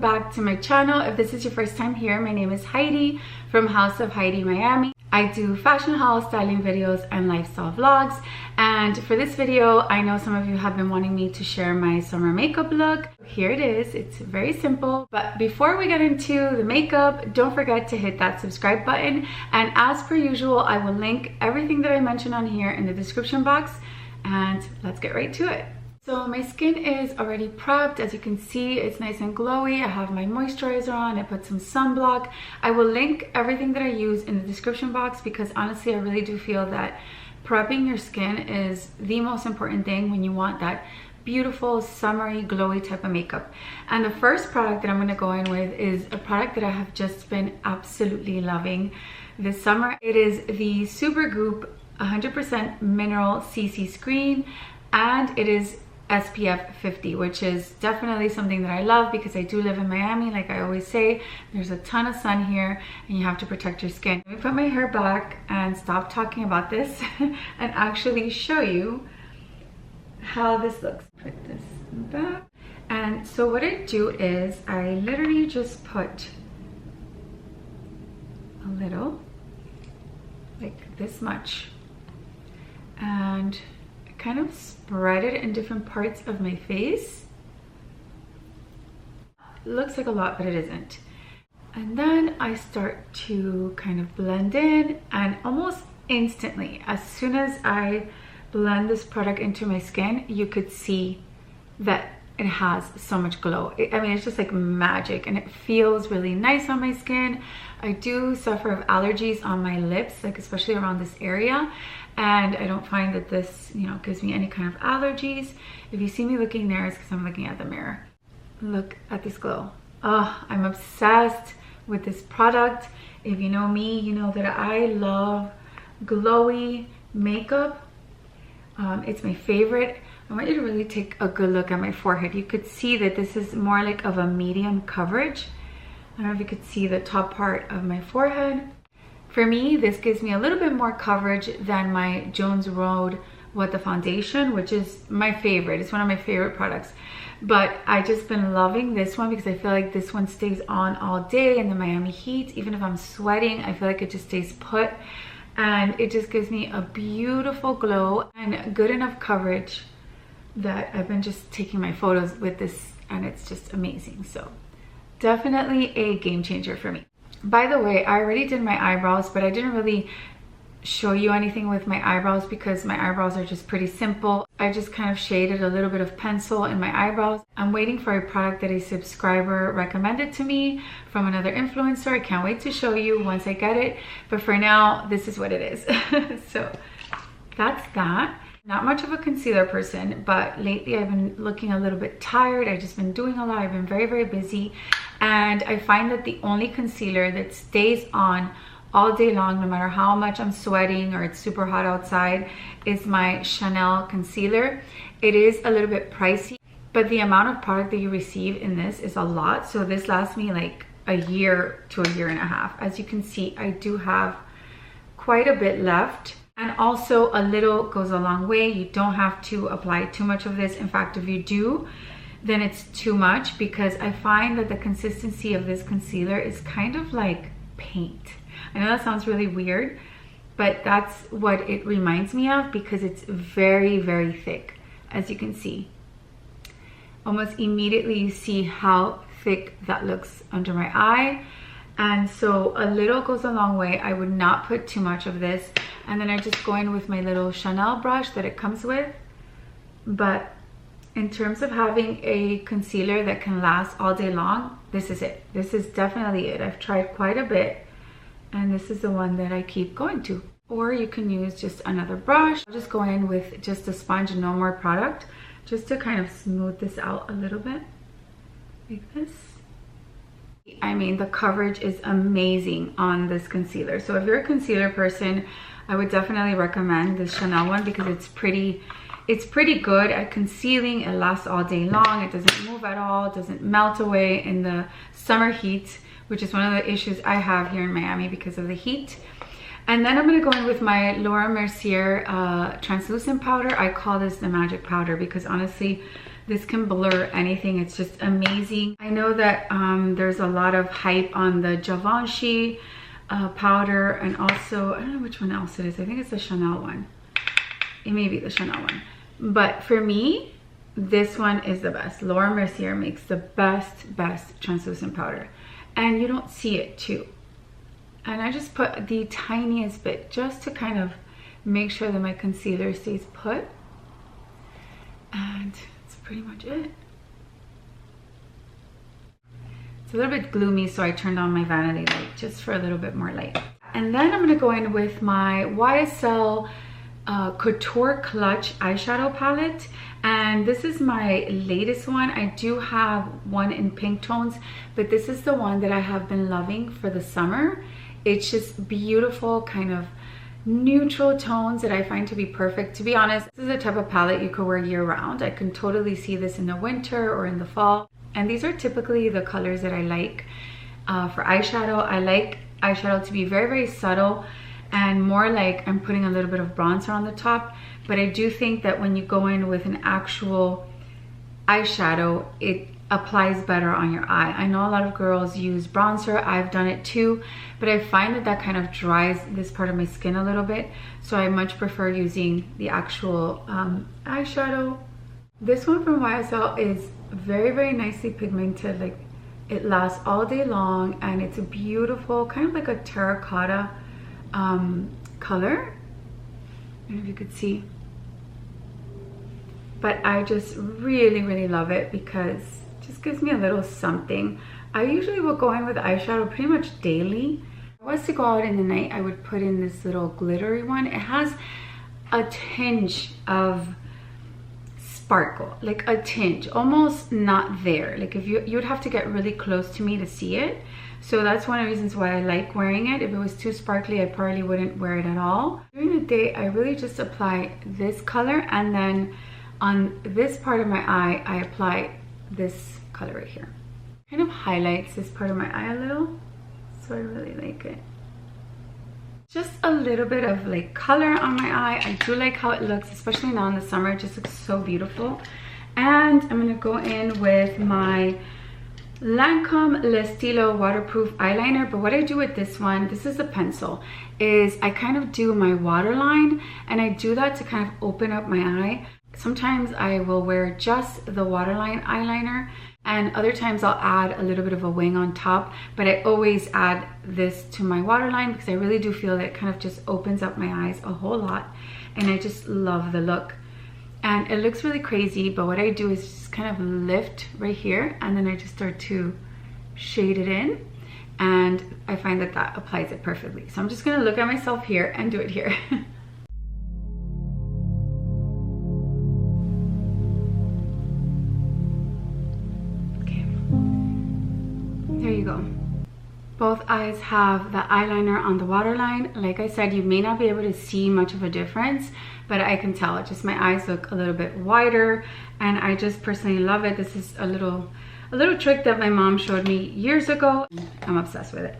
back to my channel. If this is your first time here, my name is Heidi from House of Heidi Miami. I do fashion haul, styling videos, and lifestyle vlogs. And for this video, I know some of you have been wanting me to share my summer makeup look. Here it is. It's very simple. But before we get into the makeup, don't forget to hit that subscribe button. And as per usual, I will link everything that I mentioned on here in the description box. And let's get right to it. So my skin is already prepped. As you can see, it's nice and glowy. I have my moisturizer on. I put some sunblock. I will link everything that I use in the description box because honestly, I really do feel that prepping your skin is the most important thing when you want that beautiful, summery, glowy type of makeup. And the first product that I'm going to go in with is a product that I have just been absolutely loving this summer. It is the Supergoop 100% Mineral CC Screen, and it is SPF 50, which is definitely something that I love because I do live in Miami. Like I always say, there's a ton of sun here and you have to protect your skin. Let me put my hair back and stop talking about this and actually show you how this looks. Put this back. And so what I do is I literally just put a little, like this much, and kind of spread it in different parts of my face. It looks like a lot, but it isn't. And then I start to kind of blend in, and almost instantly, as soon as I blend this product into my skin, you could see that it has so much glow. I mean, it's just like magic, and it feels really nice on my skin. I do suffer of allergies on my lips, like especially around this area, and I don't find that this, you know, gives me any kind of allergies. If you see me looking there, it's because I'm looking at the mirror. Look at this glow. Oh, I'm obsessed with this product. If you know me, you know that I love glowy makeup. It's my favorite. I want you to really take a good look at my forehead. You could see that this is more like of a medium coverage. I don't know if you could see the top part of my forehead. For me, this gives me a little bit more coverage than my Jones Road What the Foundation, which is my favorite. It's one of my favorite products. But I just been loving this one because I feel like this one stays on all day in the Miami heat. Even if I'm sweating, I feel like it just stays put. And it just gives me a beautiful glow and good enough coverage that I've been just taking my photos with this, and it's just amazing. So definitely a game changer for me. By the way, I already did my eyebrows, but I didn't really show you anything with my eyebrows because my eyebrows are just pretty simple. I just kind of shaded a little bit of pencil in my eyebrows. I'm waiting for a product that a subscriber recommended to me from another influencer. I can't wait to show you once I get it, but for now, this is what it is. So that's that. Not much of a concealer person, but lately I've been looking a little bit tired. I've just been doing a lot. I've been very, very busy. And I find that the only concealer that stays on all day long, no matter how much I'm sweating or it's super hot outside, is my Chanel concealer. It is a little bit pricey, but the amount of product that you receive in this is a lot. So this lasts me like a year to a year and a half. As you can see, I do have quite a bit left. And also a little goes a long way. You don't have to apply too much of this. In fact, if you do, then it's too much because I find that the consistency of this concealer is kind of like paint. I know that sounds really weird, but that's what it reminds me of because it's very, very thick, as you can see. Almost immediately you see how thick that looks under my eye. And so a little goes a long way. I would not put too much of this. And then I just go in with my little Chanel brush that it comes with. But in terms of having a concealer that can last all day long, this is it. This is definitely it. I've tried quite a bit, and this is the one that I keep going to. Or you can use just another brush. I'll just go in with just a sponge and no more product, just to kind of smooth this out a little bit, like this. I mean, the coverage is amazing on this concealer. So if you're a concealer person, I would definitely recommend this Chanel one because it's pretty good at concealing. It lasts all day long. It doesn't move at all. It doesn't melt away in the summer heat, which is one of the issues I have here in Miami because of the heat. And then I'm going to go in with my Mercier translucent powder. I call this the magic powder because honestly, This can blur anything. It's just amazing. I know that there's a lot of hype on the Givenchy powder, and also I don't know which one else it is. I think it's the Chanel one. It may be the Chanel one, but for me, this one is the best. Laura Mercier makes the best translucent powder, and you don't see it too. And I just put the tiniest bit just to kind of make sure that my concealer stays put, and that's pretty much it. It's a little bit gloomy, so I turned on my vanity light just for a little bit more light. And then I'm gonna go in with my YSL Couture Clutch eyeshadow palette, and this is my latest one. I do have one in pink tones, but this is the one that I have been loving for the summer. It's just beautiful, kind of neutral tones that I find to be perfect. To be honest, this is a type of palette you could wear year round. I can totally see this in the winter or in the fall, and these are typically the colors that I like for eyeshadow. I like eyeshadow to be very subtle and more like I'm putting a little bit of bronzer on the top, but I do think that when you go in with an actual eyeshadow, it applies better on your eye. I know a lot of girls use bronzer. I've done it too, but I find that that kind of dries this part of my skin a little bit, so I much prefer using the actual eyeshadow. This one from YSL is very nicely pigmented. Like, it lasts all day long, and it's a beautiful kind of like a terracotta color. I don't know if you could see, but I just really love it because it just gives me a little something. I usually will go in with eyeshadow pretty much daily. If I was to go out in the night, I would put in this little glittery one. It has a tinge of sparkle, like a tinge, almost not there. Like if you would have to get really close to me to see it. So that's one of the reasons why I like wearing it. If it was too sparkly, I probably wouldn't wear it at all. During the day, I really just apply this color, and then on this part of my eye, I apply this color right here. Kind of highlights this part of my eye a little, so I really like it. Just a little bit of like color on my eye. I do like how it looks, especially now in the summer. It just looks so beautiful. And I'm gonna go in with my Lancome L'Estilo waterproof eyeliner. But what I do with this one, this is a pencil, is I kind of do my waterline, and I do that to kind of open up my eye. Sometimes I will wear just the waterline eyeliner, and other times I'll add a little bit of a wing on top, but I always add this to my waterline because I really do feel that it kind of just opens up my eyes a whole lot, and I just love the look. And it looks really crazy, but what I do is just kind of lift right here, and then I just start to shade it in, and I find that that applies it perfectly. So I'm just gonna look at myself here and do it here. Okay, there you go. Both eyes have the eyeliner on the waterline. Like I said, you may not be able to see much of a difference, but I can tell. It just, my eyes look a little bit wider, and I just personally love it. This is a little trick that my mom showed me years ago. I'm obsessed with it.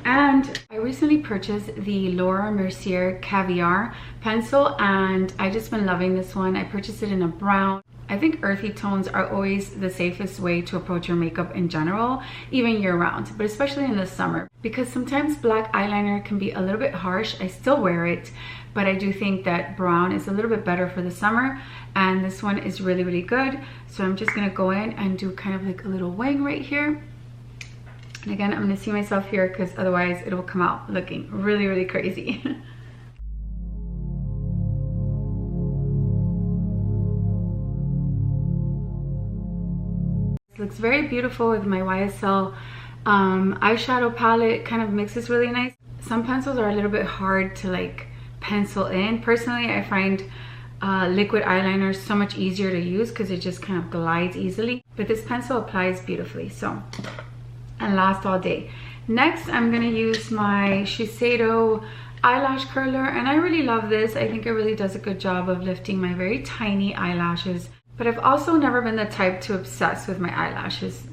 And I recently purchased the Laura Mercier Caviar pencil, and I just been loving this one. I purchased it in a brown. I think earthy tones are always the safest way to approach your makeup in general, even year round, but especially in the summer, because sometimes black eyeliner can be a little bit harsh. I still wear it, but I do think that brown is a little bit better for the summer, and this one is really good. So I'm just gonna go in and do kind of like a little wing right here. And again, I'm gonna see myself here because otherwise it will come out looking really crazy. Looks very beautiful with my YSL eyeshadow palette. Kind of mixes really nice. Some pencils are a little bit hard to like pencil in. Personally, I find liquid eyeliner so much easier to use because it just kind of glides easily, but this pencil applies beautifully, so, and lasts all day. Next, I'm gonna use my Shiseido eyelash curler, and I really love this. I think it really does a good job of lifting my very tiny eyelashes. But I've also never been the type to obsess with my eyelashes.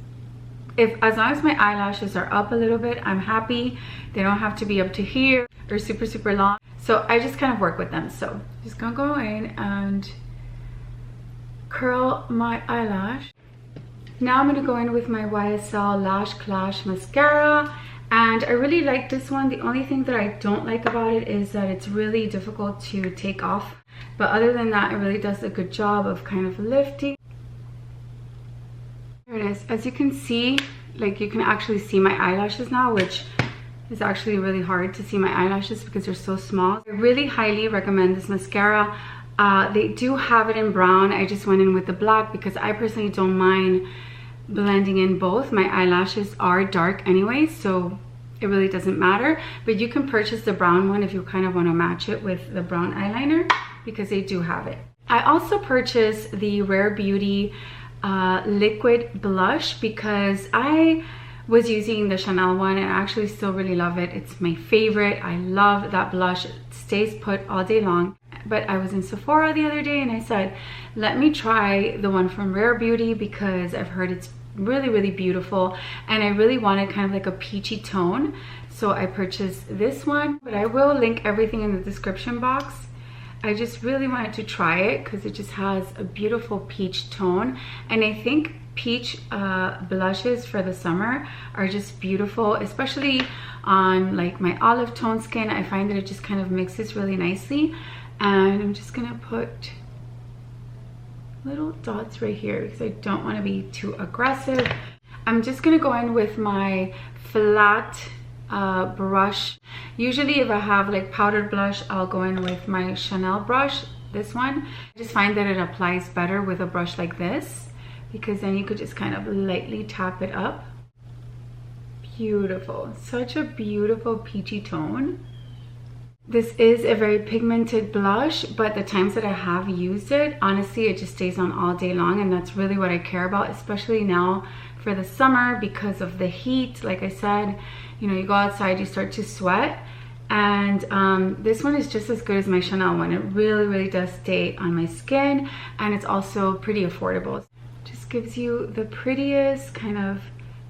As long as my eyelashes are up a little bit, I'm happy. They don't have to be up to here or super long. So I just kind of work with them. So just gonna go in and curl my eyelash. Now I'm going to go in with my YSL Lash Clash mascara, and I really like this one. The only thing that I don't like about it is that it's really difficult to take off, but other than that, it really does a good job of kind of lifting. There it is. As you can see, like, you can actually see my eyelashes now, which is actually really hard to see my eyelashes because they're so small. I really highly recommend this mascara. They do have it in brown. I just went in with the black because I personally don't mind blending in both. My eyelashes are dark anyway, so it really doesn't matter. But you can purchase the brown one if you kind of want to match it with the brown eyeliner, because they do have it. I also purchased the Rare Beauty liquid blush because I was using the Chanel one and I actually still really love it. It's my favorite. I love that blush. It stays put all day long. But I was in Sephora the other day and I said, let me try the one from Rare Beauty because I've heard it's really, really beautiful, and I really wanted kind of like a peachy tone. So I purchased this one, but I will link everything in the description box. I just really wanted to try it because it just has a beautiful peach tone, and I think peach blushes for the summer are just beautiful, especially on like my olive tone skin. I find that it just kind of mixes really nicely. And I'm just gonna put little dots right here because I don't want to be too aggressive. I'm just gonna go in with my flat brush. Usually if I have like powdered blush, I'll go in with my Chanel brush, this one. I just find that it applies better with a brush like this because then you could just kind of lightly tap it up. Beautiful, such a beautiful peachy tone. This is a very pigmented blush, but the times that I have used it, honestly, it just stays on all day long, and that's really what I care about, especially now for the summer because of the heat. Like I said, you know, you go outside, you start to sweat, and this one is just as good as my Chanel one. It really, really does stay on my skin, and it's also pretty affordable. Just gives you the prettiest kind of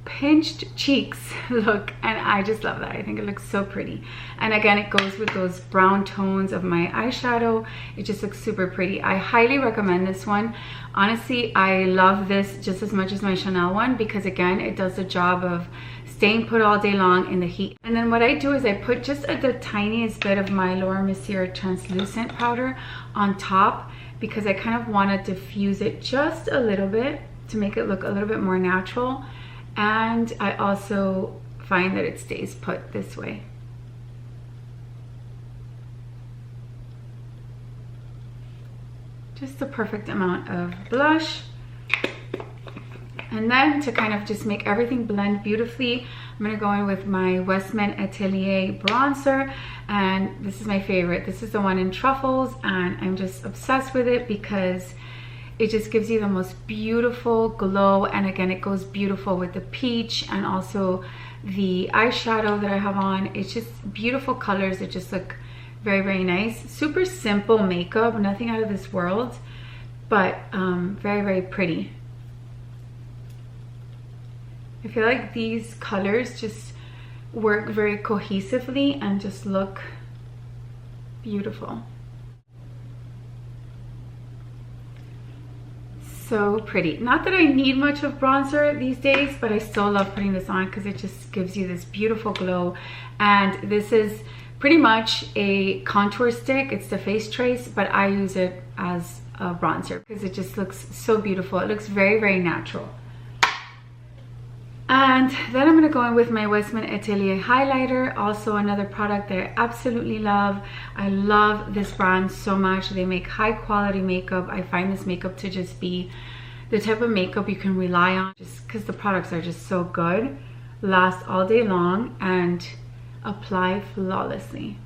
pinched cheeks look, and I just love that. I think it looks so pretty, and again, it goes with those brown tones of my eyeshadow. It just looks super pretty. I highly recommend this one. Honestly, I love this just as much as my Chanel one because again, it does the job of staying put all day long in the heat. And then what I do is I put just the tiniest bit of my Laura Mercier translucent powder on top because I kind of want to diffuse it just a little bit to make it look a little bit more natural. And I also find that it stays put this way. Just the perfect amount of blush. And then to kind of just make everything blend beautifully, I'm gonna go in with my Westman Atelier bronzer, and this is my favorite. This is the one in Truffles, and I'm just obsessed with it because it just gives you the most beautiful glow, and again, it goes beautiful with the peach and also the eyeshadow that I have on. It's just beautiful colors. It just look very, very nice. Super simple makeup, nothing out of this world, but very, very pretty. I feel like these colors just work very cohesively and just look beautiful. So pretty. Not that I need much of bronzer these days, but I still love putting this on because it just gives you this beautiful glow. And this is pretty much a contour stick. It's the Face Trace, but I use it as a bronzer because it just looks so beautiful. It looks very, very natural. And then I'm going to go in with my Westman Atelier highlighter, also another product that I absolutely love. I love this brand so much. They make high quality makeup. I find this makeup to just be the type of makeup you can rely on just because the products are just so good, last all day long, and apply flawlessly.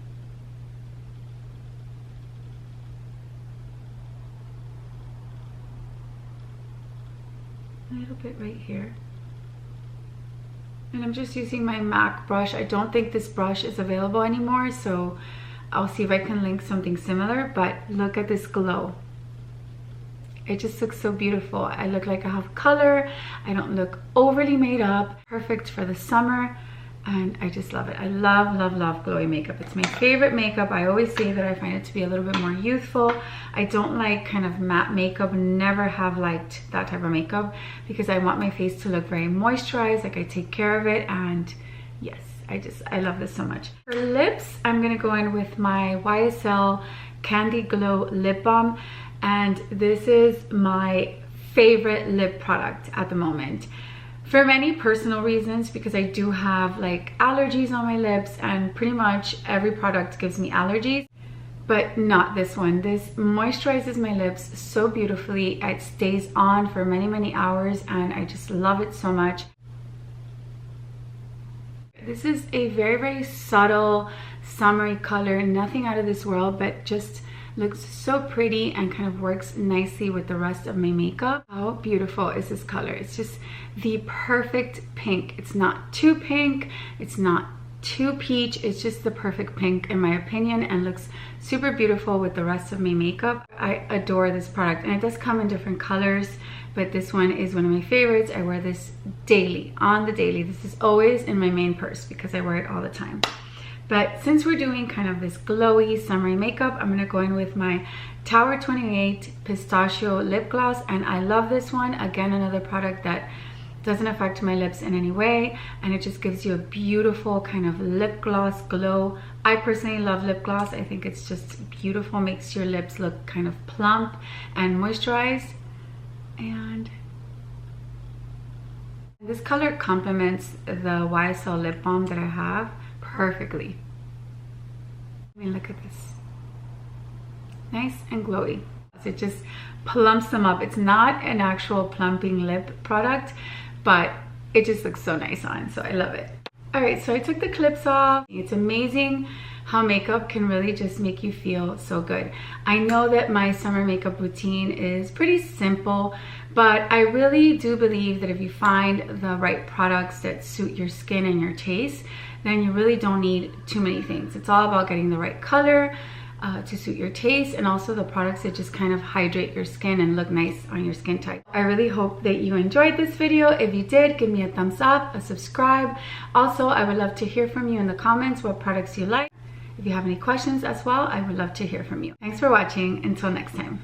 A little bit right here. And I'm just using my MAC brush. I don't think this brush is available anymore, so I'll see if I can link something similar, but look at this glow. It just looks so beautiful. I look like I have color. I don't look overly made up. Perfect for the summer. and I just love it. I love, love, love glowy makeup. It's my favorite makeup. I always say that I find it to be a little bit more youthful. I don't like kind of matte makeup, never have liked that type of makeup, because I want my face to look very moisturized, like I take care of it. And yes, I love this so much. For lips, I'm gonna go in with my YSL Candy Glow Lip Balm, and this is my favorite lip product at the moment. For many personal reasons, because I do have like allergies on my lips, and pretty much every product gives me allergies, but not this one. This moisturizes my lips so beautifully. It stays on for many, many hours, and I just love it so much. This is a very, very subtle summery color, nothing out of this world, but just looks so pretty and kind of works nicely with the rest of my makeup. How beautiful is this color? It's just the perfect pink. It's not too pink, it's not too peach, it's just the perfect pink in my opinion, and looks super beautiful with the rest of my makeup. I adore this product, and it does come in different colors, but this one is one of my favorites. I wear this daily, on the daily. This is always in my main purse because I wear it all the time. But since we're doing kind of this glowy summery makeup, I'm gonna go in with my Tower 28 Pistachio Lip Gloss, and I love this one. Again, another product that doesn't affect my lips in any way, and it just gives you a beautiful kind of lip gloss glow. I personally love lip gloss. I think it's just beautiful, makes your lips look kind of plump and moisturized. And this color complements the YSL lip balm that I have perfectly. I mean, look at this. Nice and glowy. It just plumps them up. It's not an actual plumping lip product, but it just looks so nice on, so I love it. All right, so I took the clips off. It's amazing how makeup can really just make you feel so good. I know that my summer makeup routine is pretty simple, but I really do believe that if you find the right products that suit your skin and your taste, then you really don't need too many things. It's all about getting the right color to suit your taste, and also the products that just kind of hydrate your skin and look nice on your skin type. I really hope that you enjoyed this video. If you did, give me a thumbs up, a subscribe. Also, I would love to hear from you in the comments what products you like. If you have any questions as well, I would love to hear from you. Thanks for watching. Until next time.